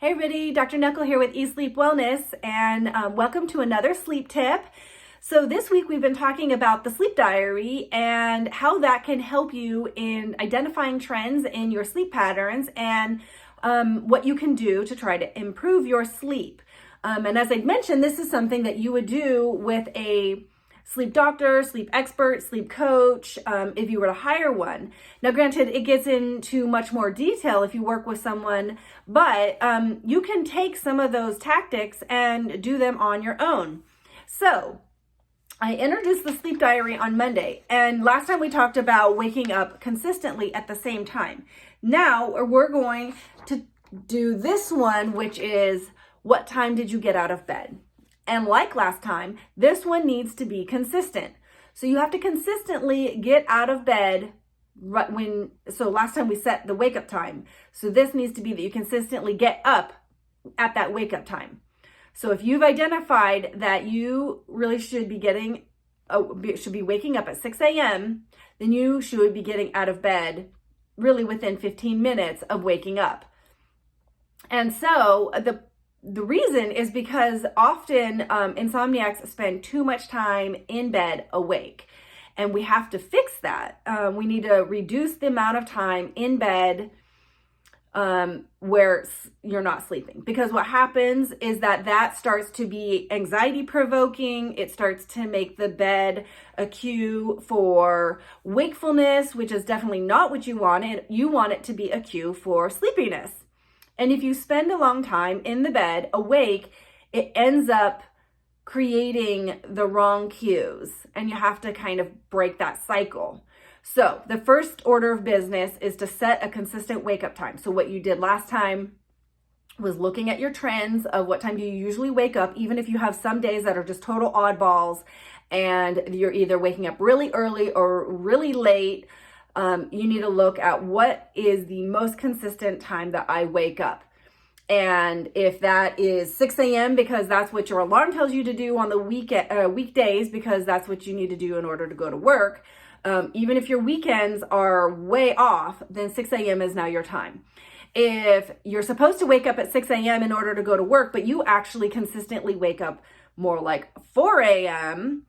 Hey everybody, Dr. Knuckle here with eSleep Wellness, and welcome to another sleep tip. So this week we've been talking about the sleep diary and how that can help you in identifying trends in your sleep patterns and what you can do to try to improve your sleep. And as I'd mentioned, this is something that you would do with a sleep doctor, sleep expert, sleep coach, if you were to hire one. Now, granted, it gets into much more detail if you work with someone, but you can take some of those tactics and do them on your own. So, I introduced the sleep diary on Monday, and last time we talked about waking up consistently at the same time. Now, we're going to do this one, which is, what time did you get out of bed? And like last time, this one needs to be consistent. So you have to consistently get out of bed so last time we set the wake up time. So this needs to be that you consistently get up at that wake up time. So if you've identified that you really should be waking up at 6 a.m., then you should be getting out of bed really within 15 minutes of waking up. And so the reason is because often insomniacs spend too much time in bed awake, and we have to fix that. We need to reduce the amount of time in bed where you're not sleeping, because what happens is that starts to be anxiety provoking. It starts to make the bed a cue for wakefulness, which is definitely not what you want. You want it to be a cue for sleepiness. And if you spend a long time in the bed awake, it ends up creating the wrong cues, and you have to kind of break that cycle. So the first order of business is to set a consistent wake up time. So what you did last time was looking at your trends of what time do you usually wake up, even if you have some days that are just total oddballs and you're either waking up really early or really late. You need to look at what is the most consistent time that I wake up. And if that is 6 a.m. because that's what your alarm tells you to do on the weekdays, because that's what you need to do in order to go to work, even if your weekends are way off, then 6 a.m. is now your time. If you're supposed to wake up at 6 a.m. in order to go to work, but you actually consistently wake up more like 4 a.m.,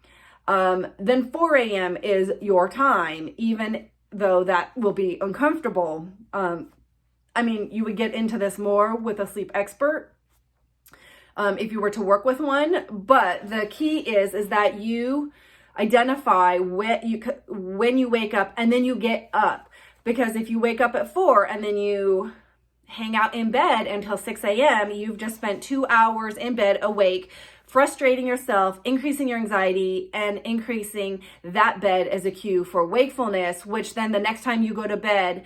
then 4 a.m. is your time, even though that will be uncomfortable. You would get into this more with a sleep expert if you were to work with one. But the key is that you identify when you wake up and then you get up. Because if you wake up at 4 and then you hang out in bed until 6 a.m., you've just spent 2 hours in bed awake, frustrating yourself, increasing your anxiety, and increasing that bed as a cue for wakefulness, which then the next time you go to bed,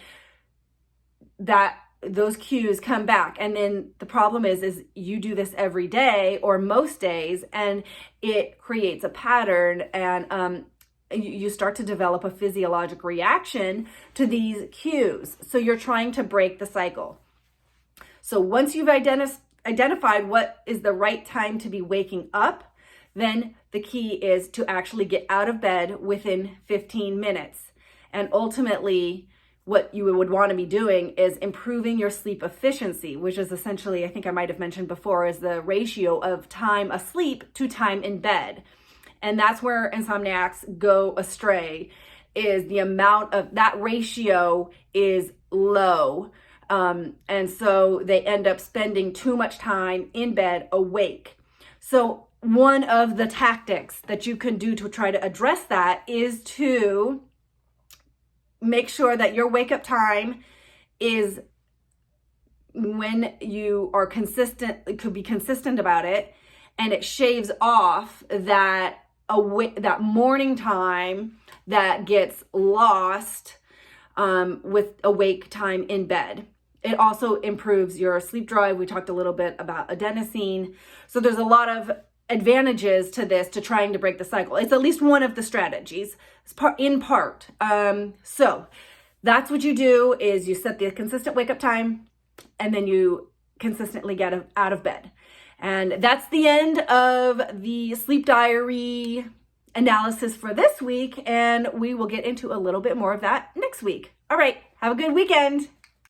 those cues come back. And then the problem is you do this every day or most days, and it creates a pattern, and you start to develop a physiologic reaction to these cues. So you're trying to break the cycle. So once you've identified what is the right time to be waking up, then the key is to actually get out of bed within 15 minutes. And ultimately, what you would want to be doing is improving your sleep efficiency, which is essentially, I think I might have mentioned before, is the ratio of time asleep to time in bed. And that's where insomniacs go astray, is the amount of that ratio is low. And so they end up spending too much time in bed awake. So one of the tactics that you can do to try to address that is to make sure that your wake up time is when you are consistent. It could be consistent about it, and it shaves off that morning time that gets lost with awake time in bed. It also improves your sleep drive. We talked a little bit about adenosine. So there's a lot of advantages to this, to trying to break the cycle. It's at least one of the strategies, in part. So that's what you do, is you set the consistent wake up time, and then you consistently get out of bed. And that's the end of the sleep diary analysis for this week, and we will get into a little bit more of that next week. All right, have a good weekend.